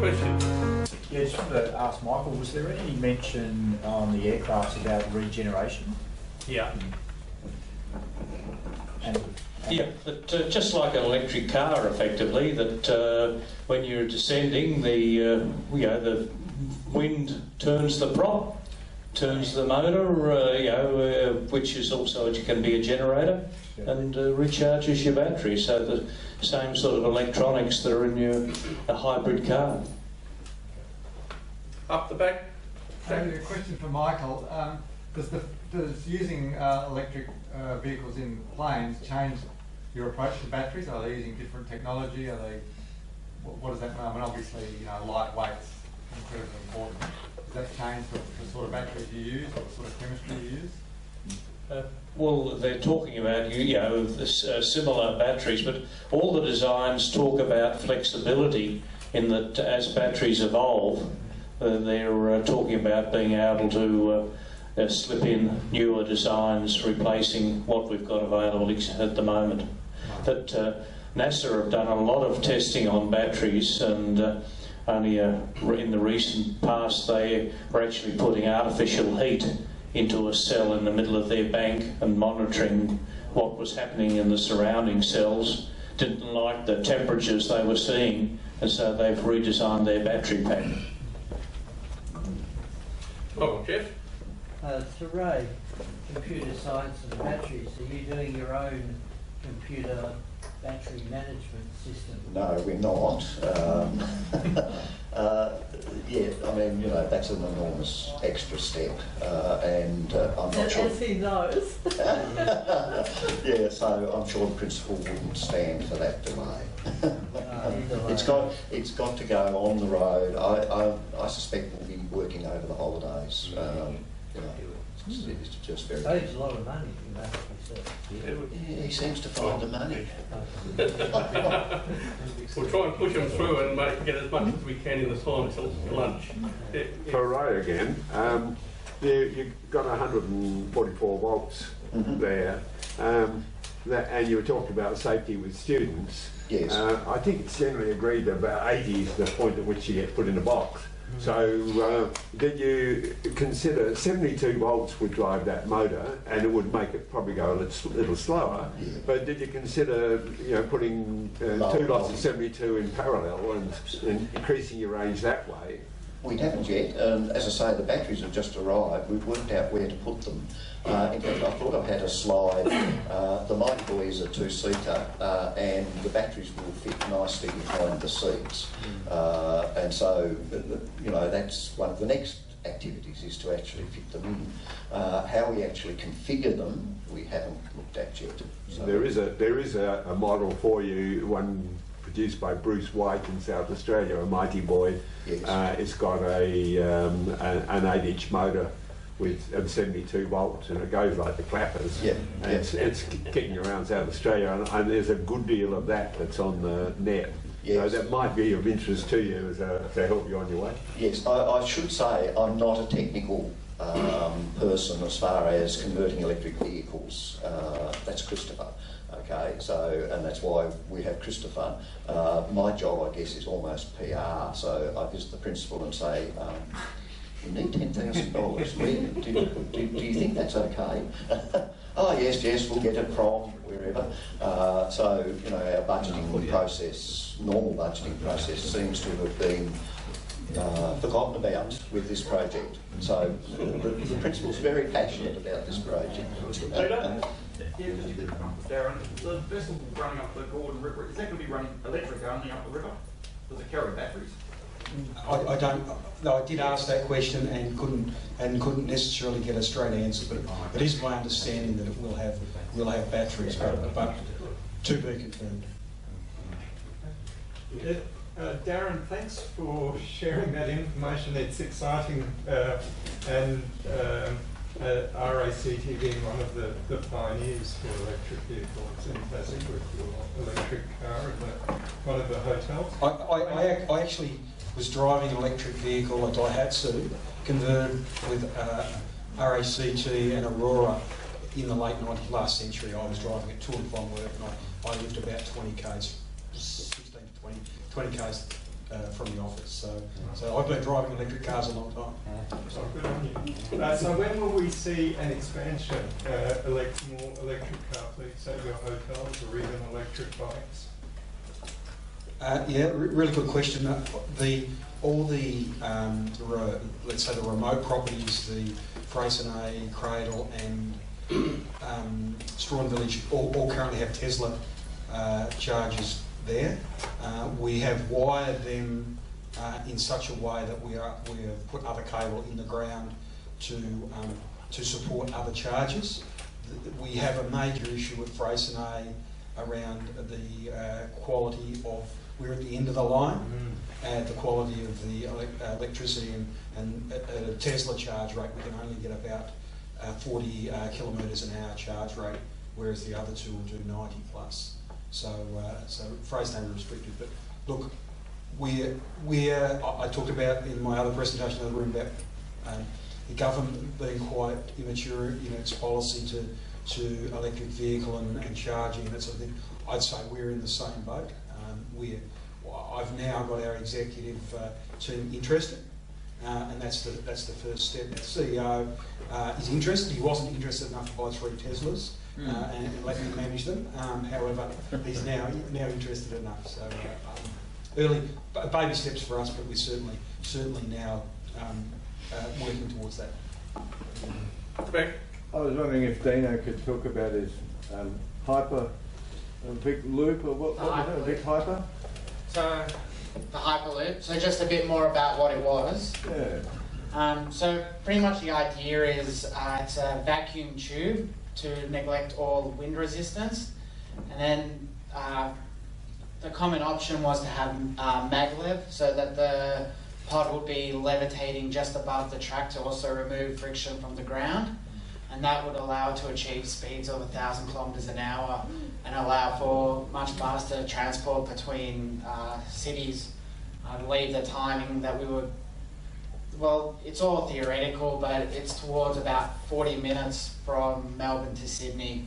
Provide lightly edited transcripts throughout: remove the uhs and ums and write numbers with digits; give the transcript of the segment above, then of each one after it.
question? Yeah, just wanted to ask Michael, was there any mention on the aircrafts about regeneration? Yeah. Yeah, but just like an electric car, effectively, that when you're descending, the wind turns the prop, turns the motor, which is also it can be a generator, and recharges your battery. So the same sort of electronics that are in a hybrid car. Up the back. A question for Michael. Does using electric vehicles in planes change your approach to batteries? Are they using different technology? Are they? What does that mean? I mean, obviously, lightweight's incredibly important. Does that change the sort of batteries you use or the sort of chemistry you use? Well, they're talking about similar batteries, but all the designs talk about flexibility in that as batteries evolve, they're talking about being able to slip in newer designs, replacing what we've got available at the moment. But NASA have done a lot of testing on batteries, and only in the recent past they were actually putting artificial heat into a cell in the middle of their bank and monitoring what was happening in the surrounding cells. Didn't like the temperatures they were seeing, and so they've redesigned their battery pack. Oh, Jeff? So Ray, computer science and batteries, are you doing your own computer battery management system? No, we're not. Yeah, I mean, that's an enormous extra step, and I'm not sure. As he knows. Yeah, so I'm sure the principal wouldn't stand for that delay. It's got to go on the road. I suspect we'll be working over the holidays. It's just very. Saves a lot of money in battery research. Yeah, he seems to find the money. We'll try and push them through and get as much as we can in the time until lunch. For Ray again, you've got 144 volts there, and you were talking about safety with students. Yes. I think it's generally agreed that about 80 is the point at which you get put in a box. So did you consider 72 volts would drive that motor, and it would make it probably go a little slower, but did you consider putting two lots of 72 in parallel and increasing your range that way? We haven't yet, and as I say, the batteries have just arrived. We've worked out where to put them. In fact, I thought I had a slide. The Mighty Boy is a two-seater, and the batteries will fit nicely behind the seats. And so, that's one of the next activities, is to actually fit them in. How we actually configure them, we haven't looked at yet. So there is a model for you, one produced by Bruce White in South Australia, a Mighty Boy. Yes. It's got an 8-inch motor with 72 volts, and it goes like the clappers. Yeah. And it's kicking around South Australia, and there's a good deal of that's on the net. Yes. So that might be of interest to you to help you on your way. Yes, I should say I'm not a technical person as far as converting electric vehicles. That's Christopher. Okay, and that's why we have Christopher. My job, I guess, is almost PR. So I visit the principal and say, "We need $10,000. Do you think that's okay?" "Oh yes, we'll get it from wherever." So our budgeting process, normal budgeting process, seems to have been forgotten about with this project. So the principal's very passionate about this project. Darren, the vessel running up the Gordon River, is that going to be running electric only up the river? Does it carry batteries? I don't. No, I did ask that question and couldn't necessarily get a straight answer. But it is my understanding that it will have batteries, but to be confirmed. Darren, thanks for sharing that information. It's exciting, and RACT being one of the pioneers for electric vehicles. It's fantastic with your electric car in one of the hotels. I actually was driving an electric vehicle, a Daihatsu, converted with RACT and Aurora in the late 90s, last century. I was driving it to and from work, and I lived about 20 k's, 16 to 20 k's from the office. So I've been driving electric cars a long time. Oh, good on you. So when will we see an expansion, more electric car fleets at your hotels or even electric bikes? Really good question. Let's say the remote properties, the Freycinet, Cradle and Strawn Village all currently have Tesla chargers there. We have wired them in such a way that we have put other cable in the ground to support other chargers. We have a major issue at Freycinet around the quality of, we're at the end of the line, and the quality of the electricity, and at a Tesla charge rate we can only get about 40 kilometres an hour charge rate, whereas the other two will do 90 plus. So Freycinet are restricted. But look, I talked about in my other presentation in the room about the government being quite immature in its policy to electric vehicle and charging and that sort of thing. I'd say we're in the same boat. I've now got our executive team interested, and that's the first step. The CEO is interested. He wasn't interested enough to buy 3 Teslas and let me manage them. However, he's now interested enough. So early baby steps for us, but we're certainly now working towards that. I was wondering if Dino could talk about his hyper Vic Loop, or what was it? Vic Hyper? So, the Hyperloop. So just a bit more about what it was. Yeah. So pretty much the idea is it's a vacuum tube to neglect all wind resistance, and then the common option was to have maglev, so that the pod would be levitating just above the track to also remove friction from the ground, and that would allow it to achieve speeds of 1,000 kilometres an hour and allow for much faster transport between cities. I believe the timing that we would, well, it's all theoretical, but it's towards about 40 minutes from Melbourne to Sydney.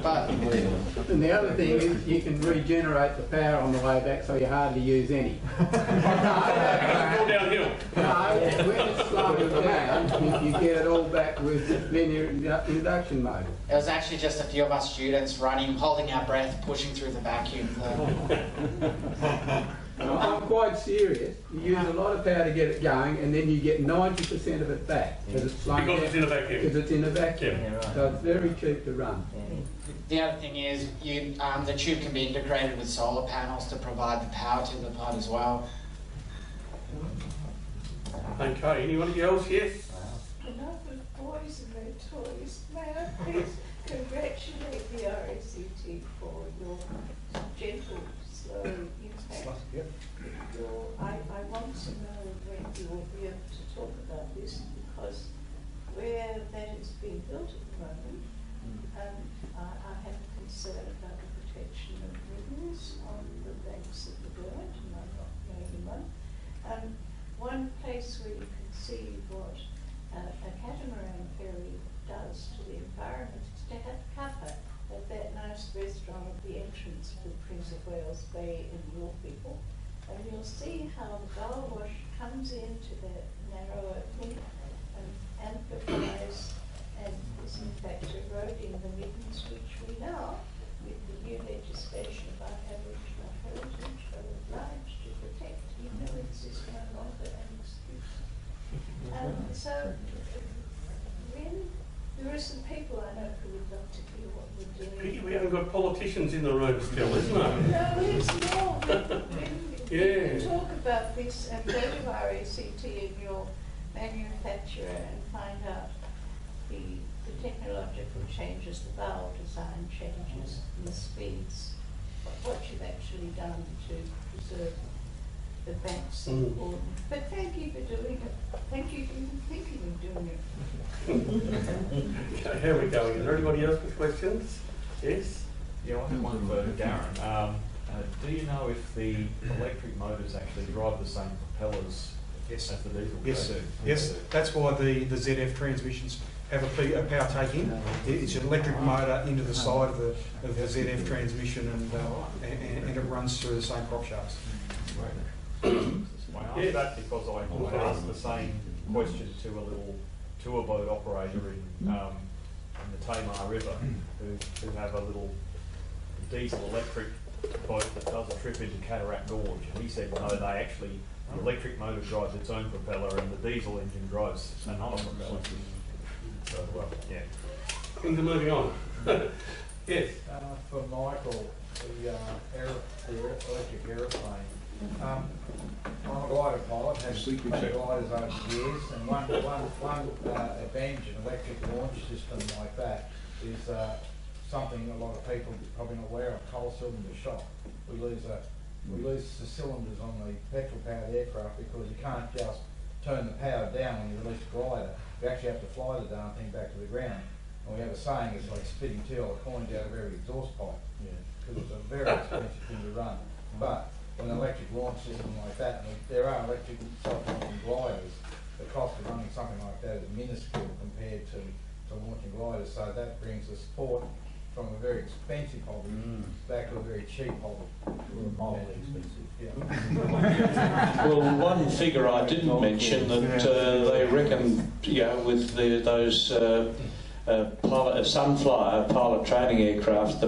But and the other thing is you can regenerate the power on the way back, so you hardly use any. Go downhill. No, when it's slowing down, you get it all back with linear induction motor. It was actually just a few of us students running, holding our breath, pushing through the vacuum. I'm quite serious. You use a lot of power to get it going, and then you get 90% of it back because it's slowing down. Because it's in a vacuum. Because it's in a vacuum. Yeah, right. So it's very cheap to run. The other thing is the tube can be integrated with solar panels to provide the power to the pod as well. Okay, anybody else? Yes? Enough of boys and their toys. May I please congratulate the RACT for your gentle, slow impact. Yep. I want to know when you will be able to talk about this, because where that is being built at the moment, I have a concern about the protection of rivers on the banks of the Burn, and I'm not the only one. One place where you can see what a catamaran ferry does to the environment is to have cuppa at that nice restaurant at the entrance to Prince of Wales Bay in York people. And you'll see how the gull wash comes into that narrow opening and amplifies and is in fact eroding the middens, which we now, with the new legislation about Aboriginal heritage, are obliged to protect, even though this is no longer an excuse. So, when there are some people I know who would love to hear what we're doing. Pity we haven't got politicians in the room still, isn't there? No, it's more. Yeah. You talk about this and go to RACT in your manufacturer and find out the technological changes, the valve design changes, and the speeds, what you've actually done to preserve the banks of the Gordon. But thank you for doing it. Thank you for even thinking of doing it. Okay, how are we going? Is there anybody else with questions? Yes? Yeah, I have one for Darren. Do you know if the electric motors actually drive the same propellers Yes, That's the diesel. yes, sir. Yes, that's why the ZF transmissions have a power take-in. It's an electric motor into the side of the ZF transmission, and it runs through the same prop shafts. I asked that because I asked the same question to a little tour boat operator in the Tamar River, who have a little diesel electric boat that does a trip into Cataract Gorge, and he said no, the electric motor drives its own propeller and the diesel engine drives another propeller. So, well, yeah. Things are moving on. Yes. For Michael, the electric aeroplane. I'm a glider pilot, have many gliders over the years, and one advantage of an electric launch system like that is something a lot of people probably not aware of: coal cylinder shock. We lose the cylinders on the petrol-powered aircraft because you can't just turn the power down when you release the glider. You actually have to fly the darn thing back to the ground. And we have a saying, it's like spitting two dollar coins out of every exhaust pipe, because it's a very expensive thing to run. But an electric launch system like that, and there are electric self-launching gliders, the cost of running something like that is minuscule compared to launching gliders, so that brings the sport from a very expensive hobby back to a very cheap hobby. Mildly expensive. Yeah. Well, one figure I didn't mention that they reckon, with those Sunflyer pilot training aircraft,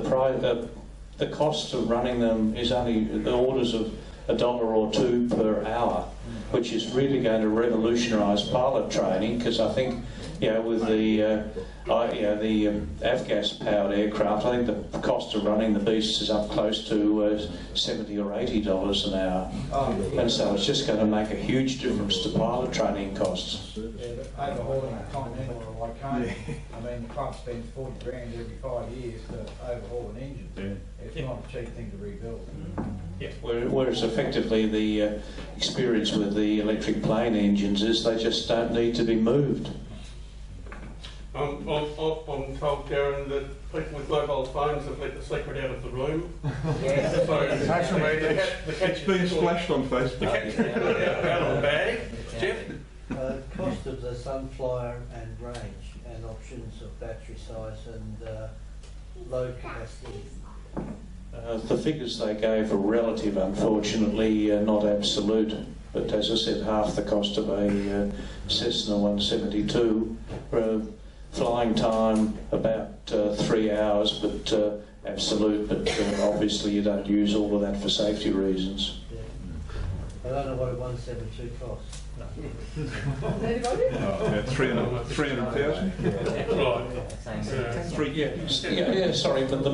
the cost of running them is only the orders of $1 or $2 per hour, which is really going to revolutionise pilot training, because I think, with the Avgas powered aircraft, I think the cost of running the beasts is up close to $70 or $80 an hour, and so it's just going to make a huge difference to pilot training costs. But overhauling a Continental or a Lycoming, I mean, the club spends 40 grand every 5 years to overhaul an engine. It's not a cheap thing to rebuild. Whereas effectively the experience with the electric plane engines is they just don't need to be moved. I'm told, Darren, that people with mobile phones have let the secret out of the room. Yes. So social media. It's being splashed on Facebook. The cat's out of the bag. Jeff? Cost of the Sunflyer and range, and options of battery size and load capacity. The figures they gave are relative, unfortunately, not absolute. But as I said, half the cost of a Cessna 172. Flying time about 3 hours, but absolute. But obviously, you don't use all of that for safety reasons. I don't know what a 172 costs. About 300,000. Right. Sorry, but the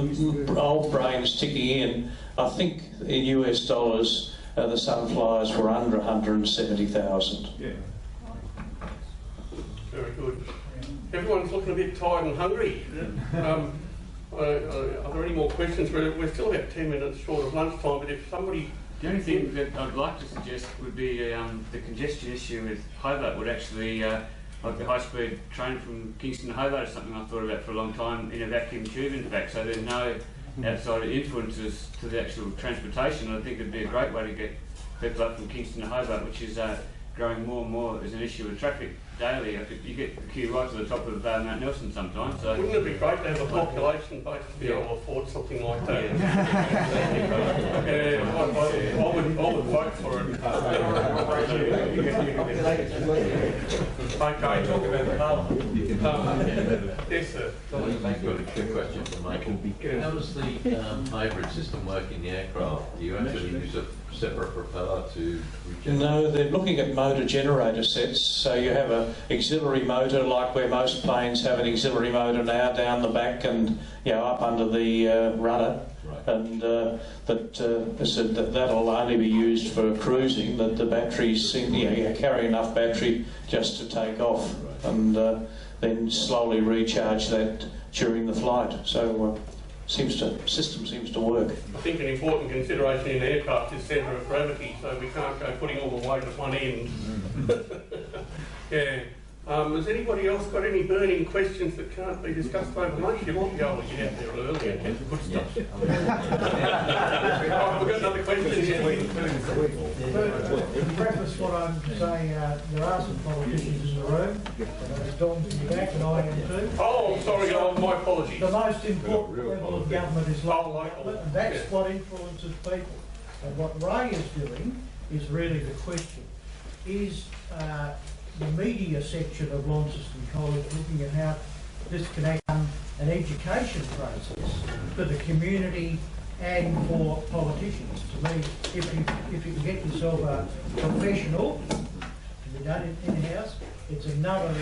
old brain's ticking in. I think in US dollars, the Sunflyers were under 170,000. Yeah. Very good. Everyone's looking a bit tired and hungry. Are there any more questions? We're still about 10 minutes short of lunchtime, but if somebody... The only thing that I'd like to suggest would be the congestion issue with Hobart would actually, like the high-speed train from Kingston to Hobart is something I've thought about for a long time, in a vacuum tube in fact, so there's no outside influences to the actual transportation. I think it'd be a great way to get people up from Kingston to Hobart, which is growing more and more as an issue with traffic daily. You get the queue right to the top of Mount Nelson sometimes. So wouldn't it be great to have a population base to be able to afford something like that? I would vote for it. Okay, talk about Parliament. Yes, sir. I've got a quick question for Michael. How does the hybrid system work in the aircraft? Do you actually use a separate propeller to regenerate? No, they're looking at motor generator sets, so you have an auxiliary motor like where most planes have an auxiliary motor now down the back and up under the rudder. Right. And that'll only be used for cruising, that the batteries carry enough battery just to take off, and then slowly recharge that during the flight. So system seems to work. I think an important consideration in aircraft is centre of gravity, so we can't go putting all the weight at one end. Yeah. Has anybody else got any burning questions that can't be discussed over lunch? You might be able to get out there early and get the good stuff. Right, we've got another question here. To preface what I'm saying, there are some politicians in the room. Dom's in the back and I am too. Oh, I'm sorry, my apologies. The most important level of government is local government, and that's what influences people. And what Ray is doing is really the question. Is the media section of Launceston College looking at how this can become an education process for the community and for politicians? To me, if you can get yourself a professional to be done in-house, it's another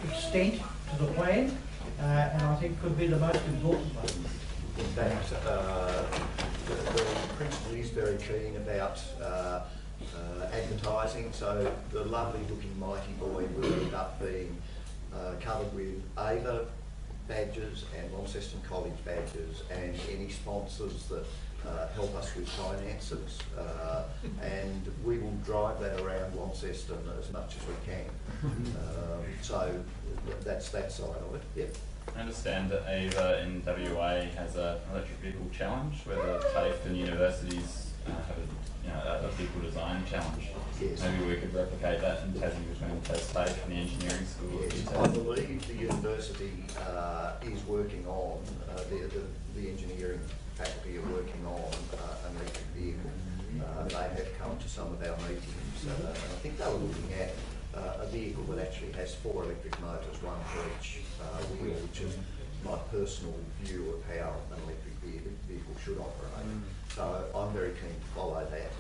extent to the plan, and I think could be the most important one. In fact, the principal is very keen about advertising, so the lovely looking Mighty Boy will end up being covered with AEVA badges and Launceston College badges and any sponsors that help us with finances, and we will drive that around Launceston as much as we can. So that's that side of it. Yep. I understand that AEVA in WA has an electric vehicle challenge where the TAFE and universities have a vehicle design challenge. Yes. Maybe we could replicate that in Tassie between the TAFE and the engineering school. Yes, I believe the university is working on, the engineering faculty are working on an electric vehicle. They have come to some of our meetings, and I think they were looking at a vehicle that actually has 4 electric motors, one for each wheel, which is my personal view of how an electric vehicle should operate. So I'm very keen to follow that.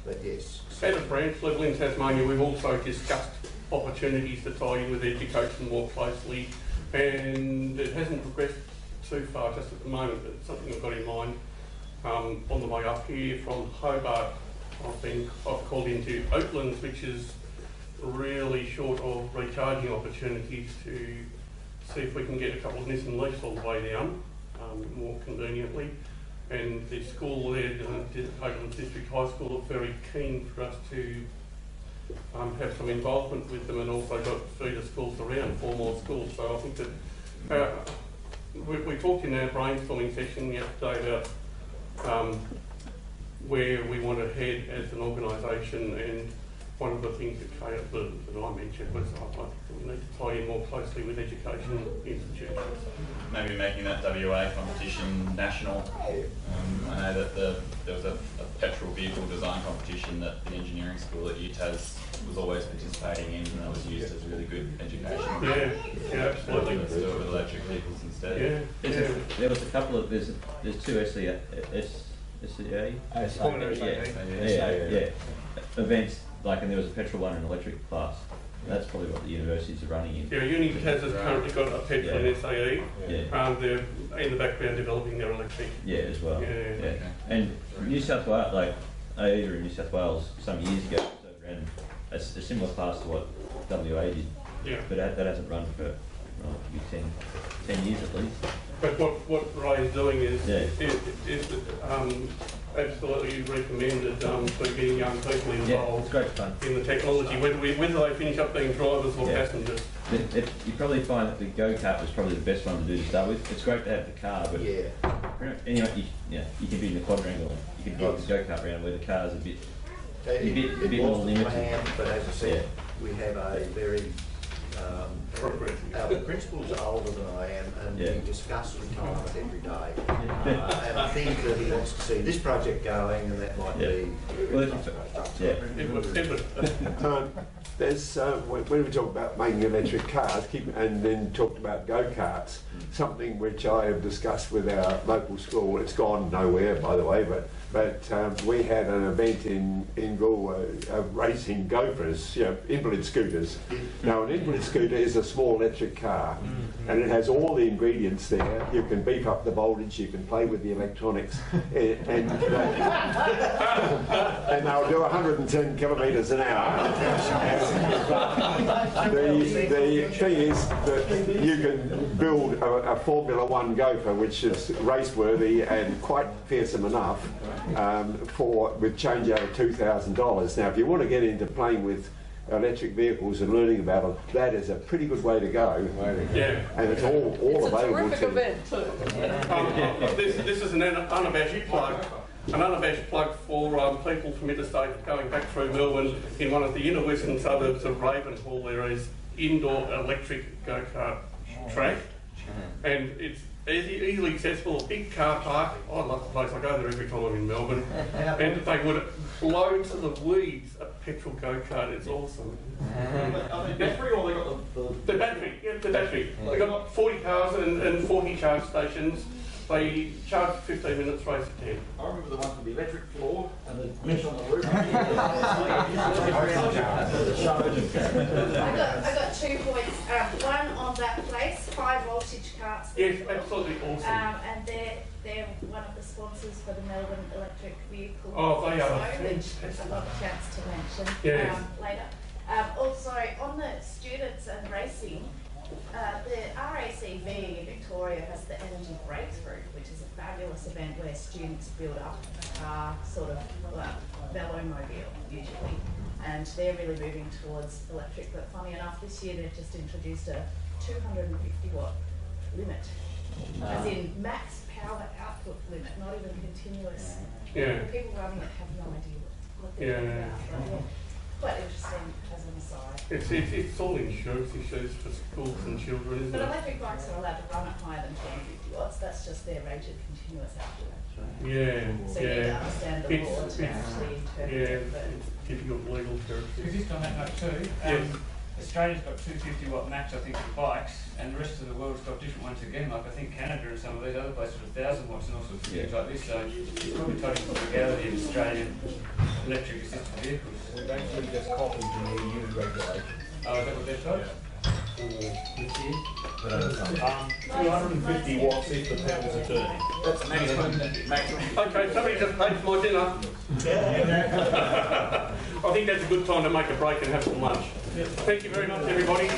But yes. At a branch level in Tasmania, we've also discussed opportunities to tie in with education more closely, and it hasn't progressed too far just at the moment, but it's something I've got in mind. On the way up here from Hobart, I've called into Oaklands, which is really short of recharging opportunities, to see if we can get a couple of Nissan Leafs all the way down, more conveniently. And the school there, Oaklands District High School, are very keen for us to have some involvement with them, and also got feeder schools around, 4 more schools. So I think that we talked in our brainstorming session yesterday about where we want to head as an organisation, and one of the things that I mentioned was I think that we need to tie in more closely with education institutions. Maybe making that WA competition national. I know that there was a petrol vehicle design competition that the engineering school at UTAS was always participating in, and that was used as a really good education. Yeah, absolutely. Let's do it with electric vehicles instead. There was a couple of, there's 2 SCA events, like, and there was a petrol one and electric class. That's probably what the universities are running in. Yeah, UniTas has currently got a petrol and SAE. They're in the background developing their electric. Yeah, as well. Yeah. And New South Wales, like AEVA in New South Wales, some years ago, ran a similar class to what WA did. Yeah. But that hasn't run for 10 years at least. But what Ray is doing is absolutely recommended for getting young people involved it's great fun. in the technology, whether they finish up being drivers or passengers. You probably find that the go-kart was probably the best one to do to start with. It's great to have the car, but anyway, you can be in the quadrangle. You can drive the go-kart around where the car's a bit more limited. But as I said, we have a very our principal's older than I am, and we discuss retirement every day. And I think that he wants to see this project going, and that might be. There's when we talk about making electric cars, and then talked about go-karts, something which I have discussed with our local school. It's gone nowhere, by the way, but we had an event in Galway racing gophers, invalid scooters. Now, an invalid scooter is a small electric car, and it has all the ingredients there. You can beef up the voltage, you can play with the electronics, and they'll do 110 kilometres an hour. The thing is that you can build a Formula 1 gopher which is race-worthy and quite fearsome enough with change out of $2,000. Now, if you want to get into playing with electric vehicles and learning about them, that is a pretty good way to go. Yeah. And it's all available to event too. This is an unabashed plug. An unabashed plug for people from interstate going back through Melbourne. In one of the inner western suburbs of Ravenhall, there is indoor electric go-kart track, and it's easily accessible, a big car park. I love the place, I go there every time I'm in Melbourne. And they would blow to the weeds a petrol go-kart, it's awesome. Are they battery or they got the battery? Yeah, the battery. They've got 40 cars and 40 charge stations. They charge 15 minutes, race at 10. I remember the one for the electric floor and the mesh on the roof. I got 2 points. One on that place, high voltage carts. Yes, absolutely awesome. And they're one of the sponsors for the Melbourne Electric Vehicle Oh, they are. Show, which I'll have a chance to mention Yes. later. Also, on the students and racing, the RACT in Victoria has the Energy Breakthrough, which is a fabulous event where students build up a car, sort of velomobile usually, and they're really moving towards electric. But funny enough, this year they've just introduced a 250 watt limit, as in max power output limit, not even continuous. Yeah. The people running it have no idea what they're talking about. But yeah, quite interesting as an aside. It's all insurance issues for schools and children, isn't But it? electric bikes are allowed to run at higher than 250 watts. That's just their rated continuous output. Yeah, So you need to understand the law to actually interpret it. But it's difficult legal territory. Just on that note too, Australia's got 250 watt max, I think, for bikes, and the rest of the world's got different ones again. Like I think Canada and some of these other places are 1,000 watts and all sorts of things like this. So it's probably touching the legality of Australian electric assisted vehicles. We've actually just copied the EU regulation. Oh, is that what they've got? 250 watts if the powers of attorney. That's maximum. Okay, somebody just paid for my dinner. I think that's a good time to make a break and have some lunch. Thank you very much, everybody.